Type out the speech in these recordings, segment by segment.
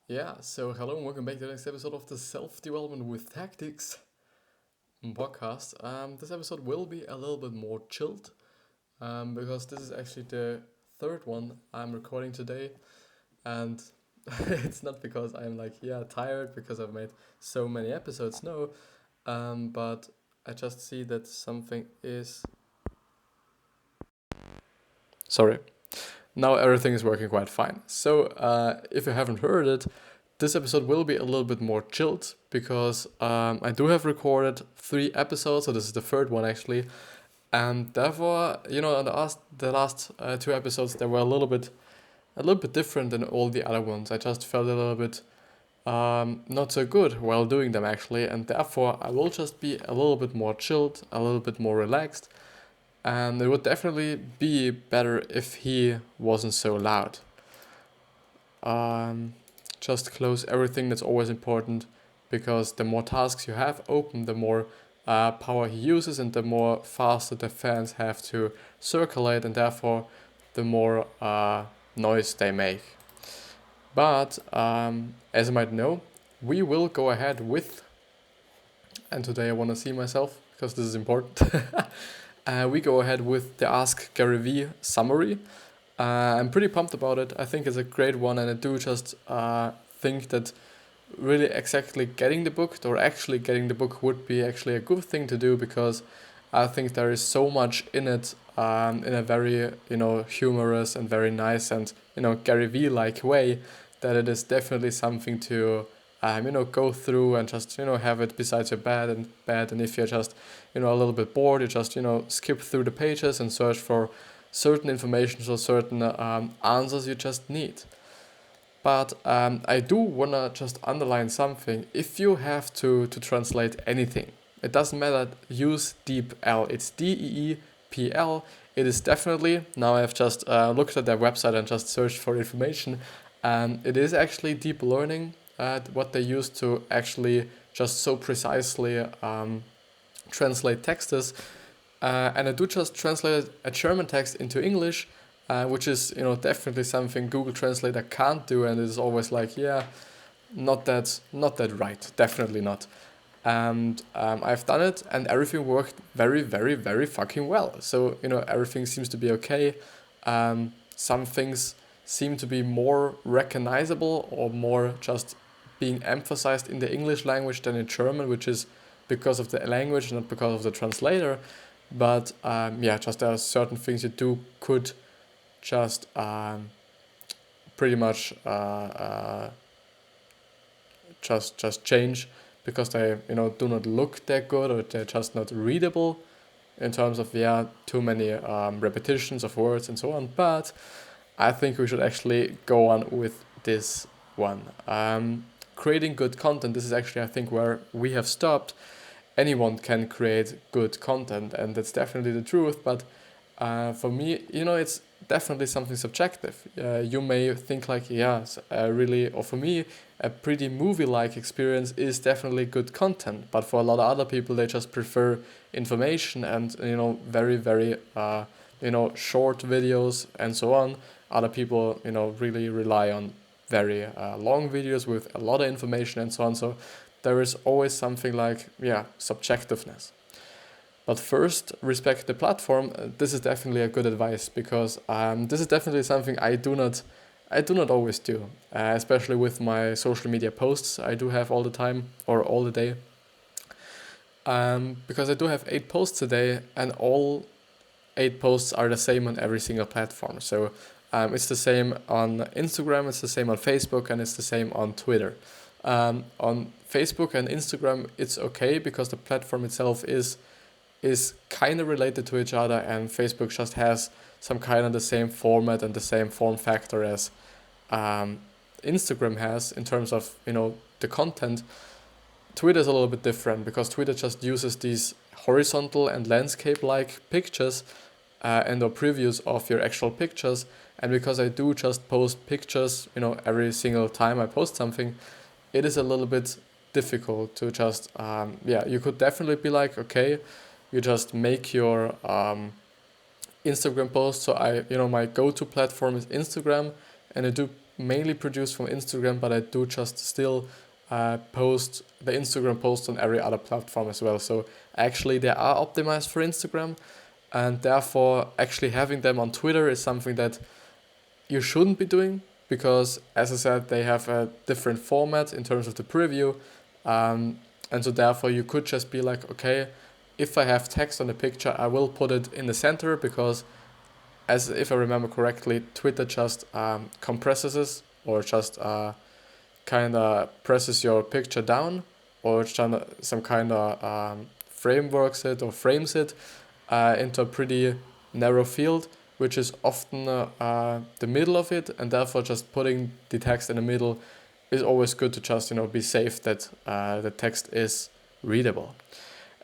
So hello and welcome back to the next episode of the Self-Development with Tactics podcast. This episode will be a little bit more chilled because this is actually the third one I'm recording today, and it's not because I'm tired because I've made so many episodes, no, but I just see that something is. Sorry. Now everything is working quite fine. So, if you haven't heard it, this episode will be a little bit more chilled because I do have recorded 3 episodes, so this is the third one actually, and therefore, the last 2 episodes they were a little bit different than all the other ones. I just felt a little bit not so good while doing them actually, and therefore I will just be a little bit more chilled, a little bit more relaxed, and it would definitely be better if he wasn't so loud. Um, just close everything, that's always important, because the more tasks you have open, the more power he uses, and the more faster the fans have to circulate, and therefore the more noise they make. But as you might know, we will go ahead with, and today I want to see myself because this is important. We go ahead with the Ask GaryVee summary. I'm pretty pumped about it. I think it's a great one, and I do just think that really exactly getting the book, or actually getting the book, would be actually a good thing to do, because I think there is so much in it, in a very humorous and very nice and Gary Vee like way, that it is definitely something to go through and just have it beside your bed, and if you're just a little bit bored, you just skip through the pages and search for certain information or certain answers you just need. But I do want to just underline something. If you have to translate anything, it doesn't matter, use DeepL. It's DEEPL. It is definitely, now I've just looked at their website and just searched for information, and it is actually deep learning, what they use to actually just so precisely translate texts. And I do just translate a German text into English, which is definitely something Google Translator can't do, and it's always like, yeah, not that right, definitely not. And I've done it, and everything worked very, very, very fucking well. So everything seems to be okay. Some things seem to be more recognizable or more just being emphasized in the English language than in German, which is because of the language, not because of the translator. But just there are certain things you could just pretty much just change, because they do not look that good, or they're just not readable in terms of too many repetitions of words and so on. But I think we should actually go on with this one. Creating good content. This is actually, I think, where we have stopped. Anyone can create good content, and that's definitely the truth. But for me, it's definitely something subjective. You may think like, yes, really, or for me, a pretty movie-like experience is definitely good content. But for a lot of other people, they just prefer information and very, very short videos and so on. Other people really rely on very long videos with a lot of information and so on. So there is always something like subjectiveness. But first, respect the platform. This is definitely a good advice, because this is definitely something I do not always do, especially with my social media posts I do have all the time or all the day. Because I do have 8 posts a day, and all 8 posts are the same on every single platform. So it's the same on Instagram, it's the same on Facebook, and it's the same on Twitter. On Facebook and Instagram, it's okay because the platform itself is kind of related to each other, and Facebook just has some kind of the same format and the same form factor as Instagram has in terms of the content. Twitter is a little bit different, because Twitter just uses these horizontal and landscape-like pictures and or previews of your actual pictures. And because I do just post pictures every single time I post something, it is a little bit difficult to just you could definitely be like, okay, you just make your Instagram post. So my go-to platform is Instagram, and I do mainly produced from Instagram, but I do just still post the Instagram post on every other platform as well. So actually they are optimized for Instagram, and therefore actually having them on Twitter is something that you shouldn't be doing, because as I said, they have a different format in terms of the preview, and so therefore you could just be like, okay, if I have text on the picture, I will put it in the center, because as if I remember correctly, Twitter just compresses it, or just kind of presses your picture down, or some kind of frameworks it or frames it into a pretty narrow field, which is often the middle of it, and therefore just putting the text in the middle is always good to just be safe that the text is readable.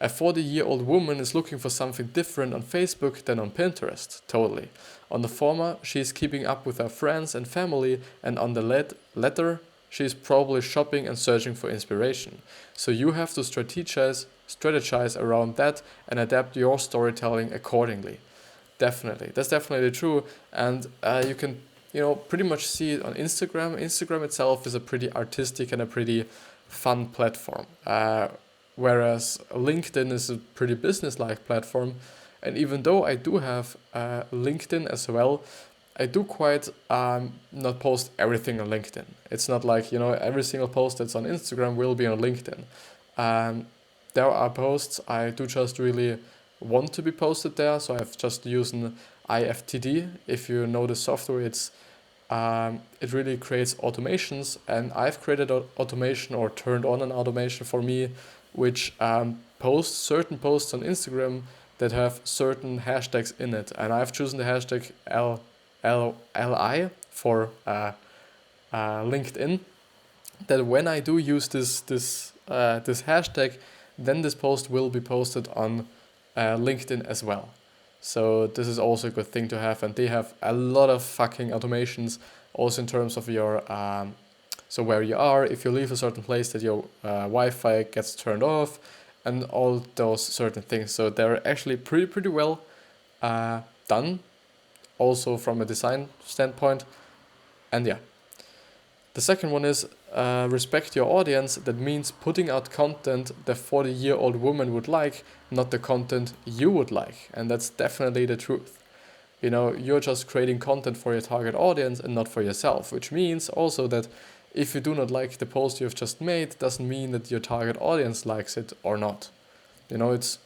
A 40-year-old woman is looking for something different on Facebook than on Pinterest, totally. On the former, she is keeping up with her friends and family, and on the latter, she is probably shopping and searching for inspiration. So you have to strategize around that and adapt your storytelling accordingly. Definitely, that's definitely true, and you can pretty much see it on Instagram. Instagram itself is a pretty artistic and a pretty fun platform, whereas LinkedIn is a pretty business-like platform. And even though I do have LinkedIn as well, I do quite not post everything on LinkedIn. It's not like every single post that's on Instagram will be on LinkedIn. There are posts I do just really want to be posted there, so I've just used an IFTD. If you know the software, it really creates automations, and I've created an automation or turned on an automation for me, which posts certain posts on Instagram that have certain hashtags in it, and I've chosen the hashtag LI for LinkedIn. That when I do use this hashtag, then this post will be posted on LinkedIn as well. So this is also a good thing to have, and they have a lot of fucking automations also in terms of your so where you are, if you leave a certain place, that your Wi-Fi gets turned off, and all those certain things. So they're actually pretty well done, also from a design standpoint. And yeah, the second one is respect your audience. That means putting out content the 40-year-old woman would like, not the content you would like. And that's definitely the truth. You're just creating content for your target audience and not for yourself, which means also that if you do not like the post you've just made, doesn't mean that your target audience likes it or not. It's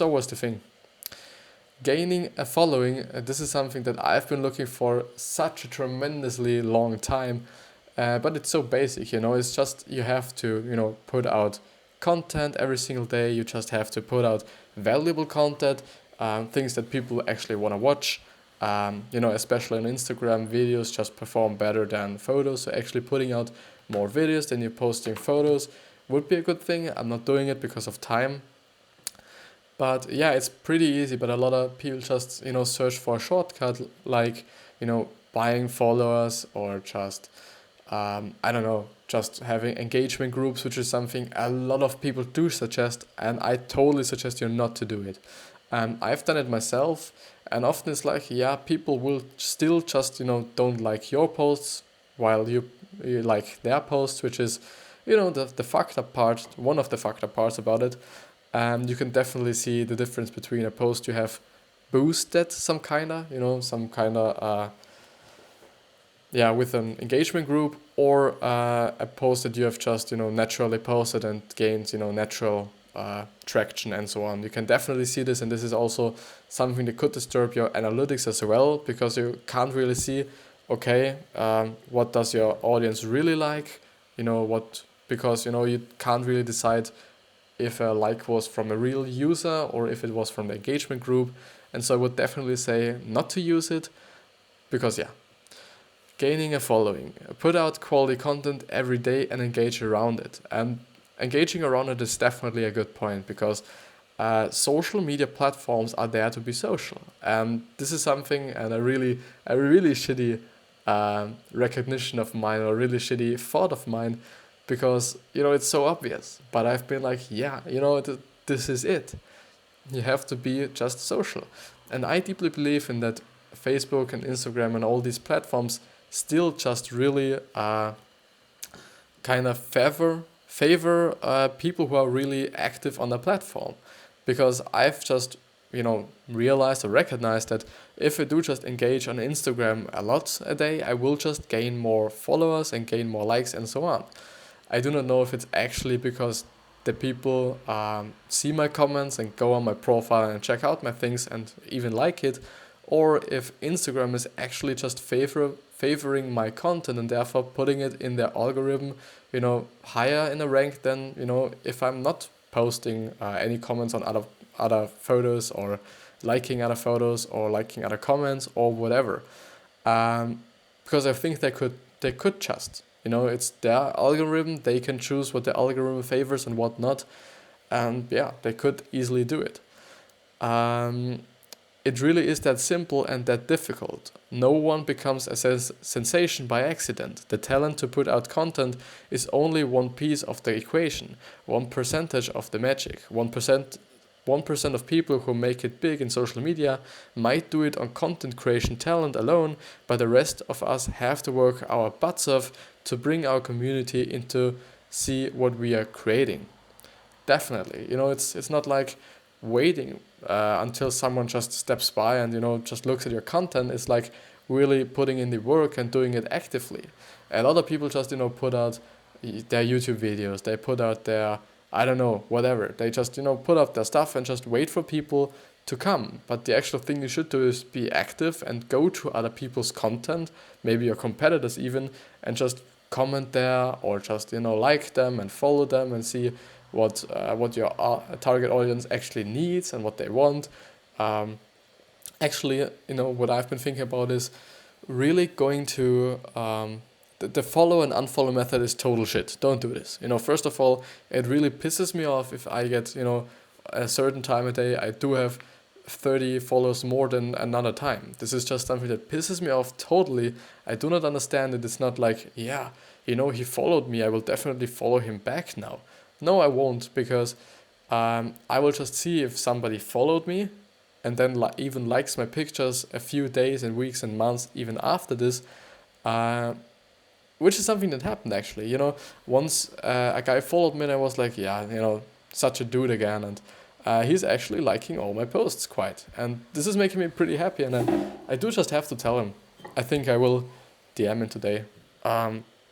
always the thing. Gaining a following, this is something that I've been looking for such a tremendously long time. But it's so basic, it's just you have to, put out content every single day. You just have to put out valuable content, things that people actually want to watch. Especially on Instagram, videos just perform better than photos. So actually putting out more videos than you're posting photos would be a good thing. I'm not doing it because of time. But yeah, it's pretty easy. But a lot of people just, search for a shortcut, like, buying followers, or just just having engagement groups, which is something a lot of people do suggest, and I totally suggest you not to do it. I've done it myself, and often it's like, people will still just, don't like your posts while you like their posts, which is, the fucked up part, one of the fucked up parts about it. You can definitely see the difference between a post you have boosted some kind of, with an engagement group, or a post that you have just, naturally posted and gained, natural traction and so on. You can definitely see this, and this is also something that could disturb your analytics as well, because you can't really see, what does your audience really like, because you can't really decide if a like was from a real user or if it was from the engagement group. And so I would definitely say not to use it, because gaining a following. Put out quality content every day and engage around it. And engaging around it is definitely a good point, because social media platforms are there to be social. And this is something, and a really shitty recognition of mine, or really shitty thought of mine, because, it's so obvious. But I've been like, this is it. You have to be just social. And I deeply believe in that Facebook and Instagram and all these platforms still just really kind of favor people who are really active on the platform, because I've just realized or recognized that if I do just engage on Instagram a lot a day, I will just gain more followers and gain more likes and so on. I do not know if it's actually because the people see my comments and go on my profile and check out my things and even like it, or if Instagram is actually just favoring my content and therefore putting it in their algorithm, higher in the rank than, if I'm not posting any comments on other photos, or liking other photos, or liking other comments, or whatever. Because I think they could just, it's their algorithm. They can choose what the algorithm favors and what not, and yeah, they could easily do it. It really is that simple and that difficult. No one becomes a sensation by accident. The talent to put out content is only one piece of the equation, 1% of the magic. 1% of people who make it big in social media might do it on content creation talent alone, but the rest of us have to work our butts off to bring our community into see what we are creating. Definitely, it's not like waiting until someone just steps by and just looks at your content. It's like really putting in the work and doing it actively. A lot of people just put out their YouTube videos, they put out their whatever. They just put up their stuff and just wait for people to come. But the actual thing you should do is be active and go to other people's content, maybe your competitors even, and just comment there, or just like them and follow them and see what your target audience actually needs and what they want. Actually, what I've been thinking about is really going to the follow and unfollow method is total shit. Don't do this. First of all, it really pisses me off if I get a certain time a day I do have 30 followers more than another time. This is just something that pisses me off totally. I do not understand it. It's not like, he followed me, I will definitely follow him back now. No, I won't, because I will just see if somebody followed me and then even likes my pictures a few days and weeks and months even after this, which is something that happened actually. Once a guy followed me and I was like, such a dude again, and he's actually liking all my posts quite, and this is making me pretty happy, and I do just have to tell him. I think I will DM him today,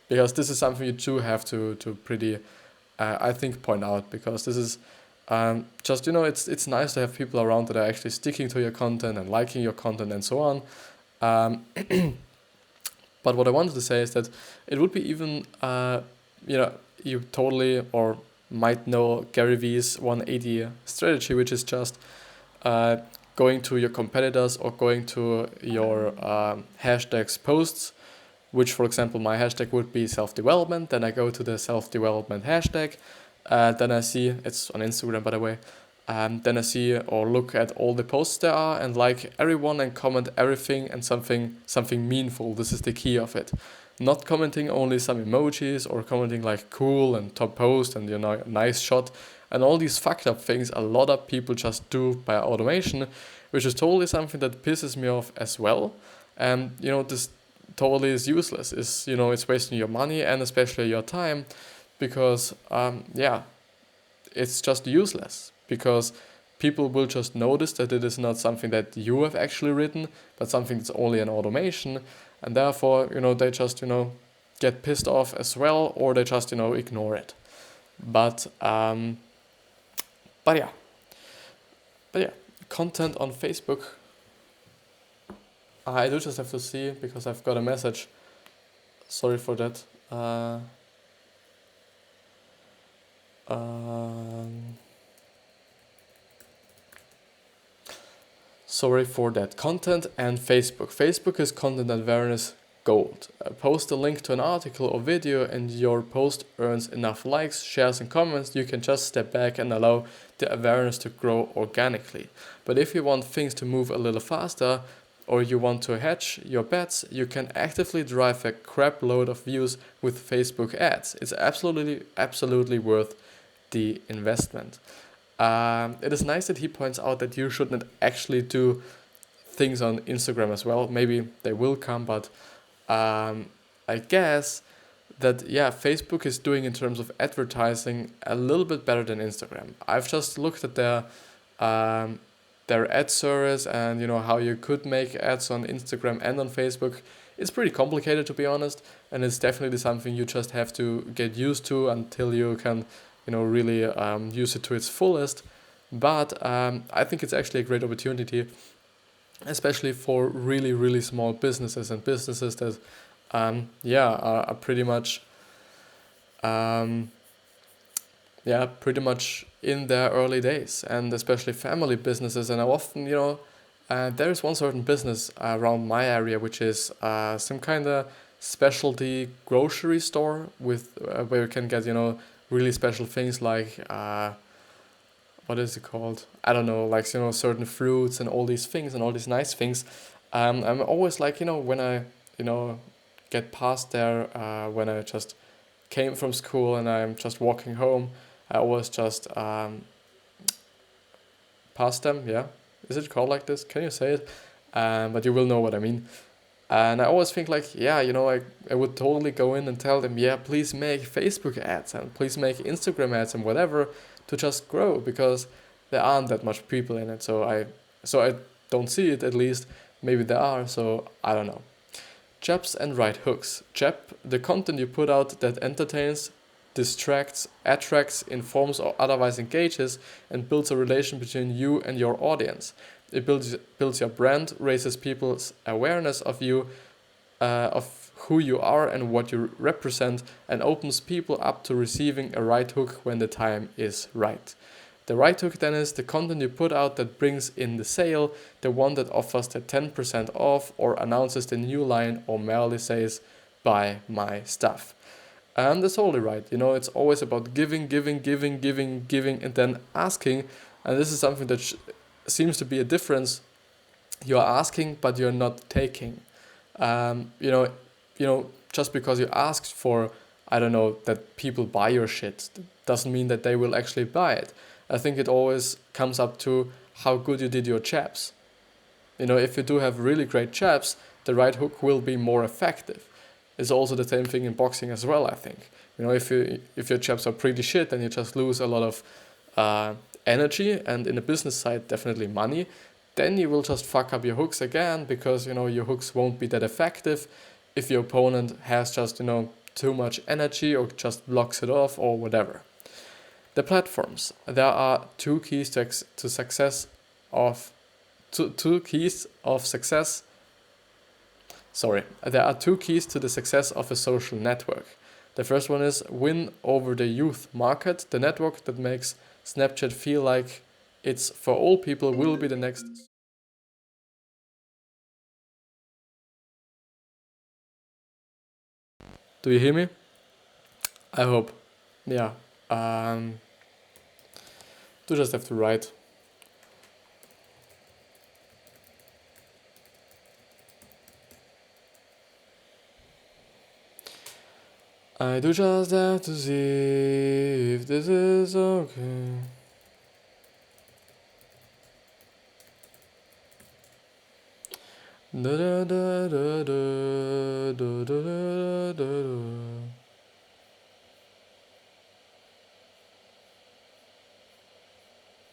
because this is something you do have to pretty I think point out, because this is just it's nice to have people around that are actually sticking to your content and liking your content and so on. But what I wanted to say is that it would be even you totally or might know GaryVee's 180 strategy, which is just going to your competitors or going to your hashtags posts, which, for example, my hashtag would be self-development. Then I go to the self-development hashtag. Then I see, it's on Instagram, by the way. Then I see or look at all the posts there are and like everyone and comment everything and something meaningful. This is the key of it. Not commenting only some emojis or commenting like cool and top post and nice shot and all these fucked up things a lot of people just do by automation, which is totally something that pisses me off as well. And this totally is useless. It's wasting your money and especially your time, because it's just useless, because people will just notice that it is not something that you have actually written, but something that's only an automation, and therefore they just get pissed off as well, or they just ignore it. But yeah, content on Facebook. I do just have to see, because I've got a message. Sorry for that. Sorry for that. Content and Facebook. Facebook is content awareness gold. Post a link to an article or video and your post earns enough likes, shares and comments, you can just step back and allow the awareness to grow organically. But if you want things to move a little faster, or you want to hedge your bets, you can actively drive a crap load of views with Facebook ads. It's absolutely worth the investment. It is nice that he points out that you shouldn't actually do things on Instagram as well. Maybe they will come, but I guess that Facebook is doing in terms of advertising a little bit better than Instagram. I've just looked at um, their ad service, and how you could make ads on Instagram and on Facebook. It's pretty complicated, to be honest, and it's definitely something you just have to get used to until you can really use it to its fullest. But I think it's actually a great opportunity, especially for really, really small businesses and businesses that are pretty much pretty much in their early days, and especially family businesses. And I often, there's one certain business around my area, which is some kind of specialty grocery store with where you can get, really special things like what is it called? I don't know, like certain fruits and all these things and all these nice things. I'm always like, when I get past there, when I just came from school and I'm just walking home, I always just pass them. Yeah, is it called like this? Can you say it? But you will know what I mean. And I always think like, I would totally go in and tell them, please make Facebook ads and please make Instagram ads and whatever to just grow, because there aren't that much people in it. So I don't see it, at least. Maybe there are, so I don't know. Jabs and right hooks. Jab, the content you put out that entertains, distracts, attracts, informs, or otherwise engages and builds a relation between you and your audience. It builds your brand, raises people's awareness of you, of who you are and what you represent, and opens people up to receiving a right hook when the time is right. The right hook then is the content you put out that brings in the sale, the one that offers the 10% off or announces the new line or merely says, buy my stuff. And that's totally right. It's always about giving, and then asking. And this is something that seems to be a difference. You're asking, but you're not taking. Just because you asked for, I don't know, that people buy your shit, doesn't mean that they will actually buy it. I think it always comes up to how good you did your jabs. If you do have really great jabs, the right hook will be more effective. It's also the same thing in boxing as well, I think. If your jabs are pretty shit, then you just lose a lot of energy, and in the business side, definitely money. Then you will just fuck up your hooks again, because your hooks won't be that effective if your opponent has just too much energy or just blocks it off or whatever. The platforms. There are two keys to success of two keys of success. There are two keys to the success of a social network. The first one is win over the youth market. The network that makes Snapchat feel like it's for all people will be the next. Do you hear me? I hope. Yeah. Do just have to write. I do just have to see if this is okay. Da da da da da da da da da.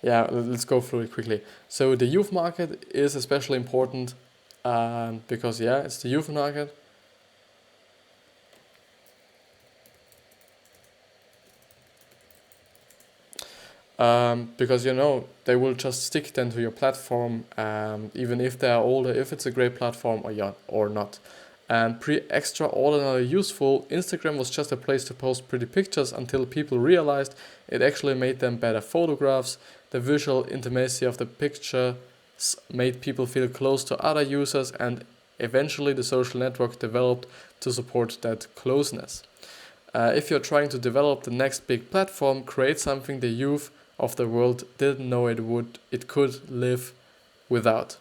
Yeah, let's go through it quickly. So the youth market is especially important because it's the youth market. Because they will just stick then to your platform, even if they are older, if it's a great platform or not. And extraordinarily useful, Instagram was just a place to post pretty pictures until people realized it actually made them better photographs. The visual intimacy of the pictures made people feel close to other users, and eventually the social network developed to support that closeness. If you're trying to develop the next big platform, create something the youth of the world didn't know it could live without.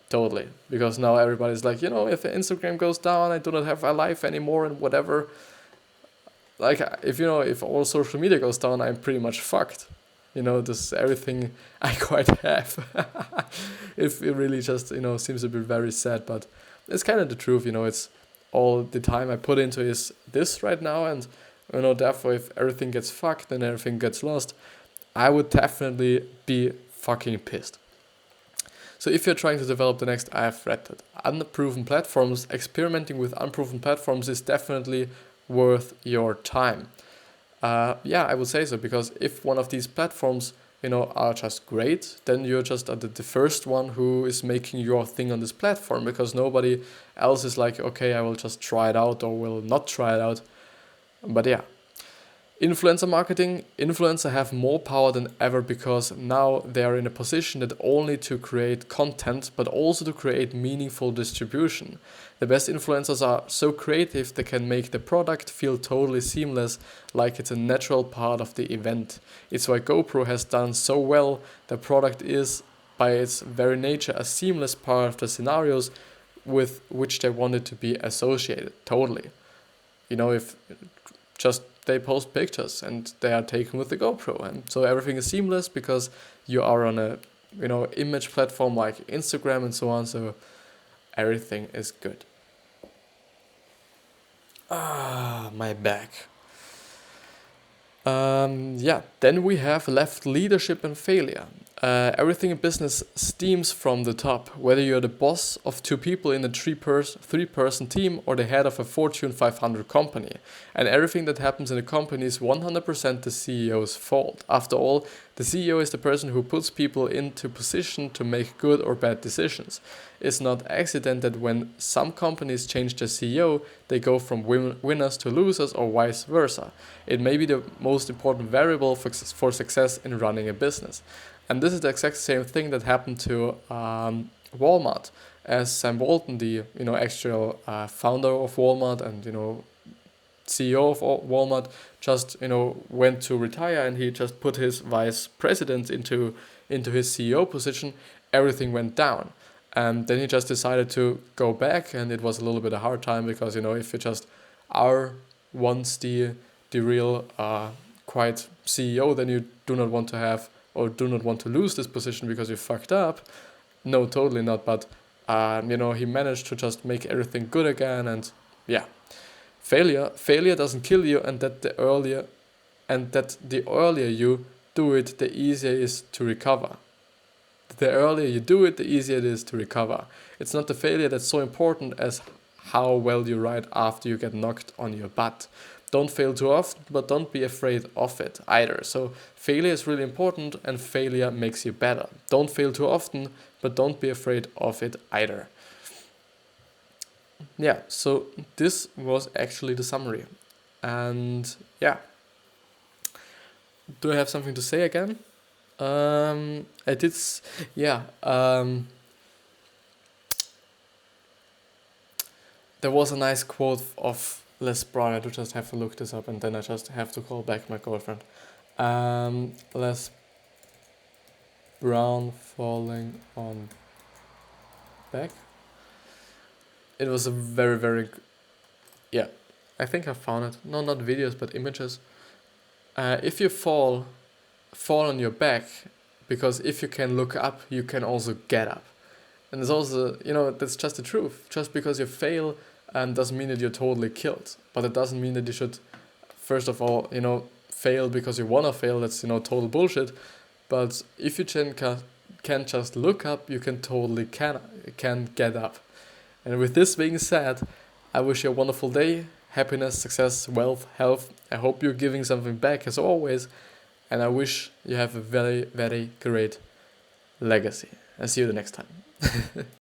Totally. Because now everybody's like, if Instagram goes down, I do not have a life anymore and whatever. Like, if all social media goes down, I'm pretty much fucked. This is everything I quite have. If it really just, seems to be very sad, but it's kind of the truth, it's all the time I put into is this right now, and therefore if everything gets fucked and everything gets lost, I would definitely be fucking pissed. So if you're trying to develop the next, I've read that unproven platforms, experimenting with unproven platforms is definitely worth your time. I would say so, because if one of these platforms, are just great, then you're just the first one who is making your thing on this platform, because nobody else is like, okay, I will just try it out or will not try it out. But yeah. Influencer marketing, influencers have more power than ever, because now they are in a position that only to create content, but also to create meaningful distribution. The best influencers are so creative they can make the product feel totally seamless, like it's a natural part of the event. It's why GoPro has done so well. The product is, by its very nature, a seamless part of the scenarios with which they wanted to be associated. Totally. If just they post pictures and they are taken with the GoPro, and so everything is seamless because you are on a image platform like Instagram and so on, so everything is good. My back. Then we have left leadership and failure. Everything in business stems from the top, whether you're the boss of 2 people in a three-person team or the head of a Fortune 500 company. And everything that happens in a company is 100% the CEO's fault. After all, the CEO is the person who puts people into position to make good or bad decisions. It's not accident that when some companies change their CEO, they go from winners to losers or vice versa. It may be the most important variable for success in running a business. And this is the exact same thing that happened to Walmart, as Sam Walton, the actual founder of Walmart and CEO of Walmart, just went to retire, and he just put his vice president into his CEO position. Everything went down, and then he just decided to go back, and it was a little bit of a hard time, because if you just are once the real quite CEO, then you do not want to have or do not want to lose this position because you fucked up. No, totally not. But he managed to just make everything good again, and yeah. Failure doesn't kill you, and that the earlier you do it, the easier it is to recover. The earlier you do it, the easier it is to recover. It's not the failure that's so important as how well you ride after you get knocked on your butt. Don't fail too often, but don't be afraid of it either. So failure is really important, and failure makes you better. Don't fail too often, but don't be afraid of it either. Yeah, so this was actually the summary. And yeah. Do I have something to say again? I did, there was a nice quote of Les Brown. I do just have to look this up, and then I just have to call back my girlfriend. Les Brown falling on back. It was a very, very, I think I found it. No, not videos, but images. If you fall on your back, because if you can look up, you can also get up. And it's also, that's just the truth. Just because you fail doesn't mean that you're totally killed. But it doesn't mean that you should, first of all, fail because you want to fail. That's, total bullshit. But if you can just look up, you can totally can get up. And with this being said, I wish you a wonderful day. Happiness, success, wealth, health. I hope you're giving something back as always. And I wish you have a very, very great legacy. I'll see you the next time.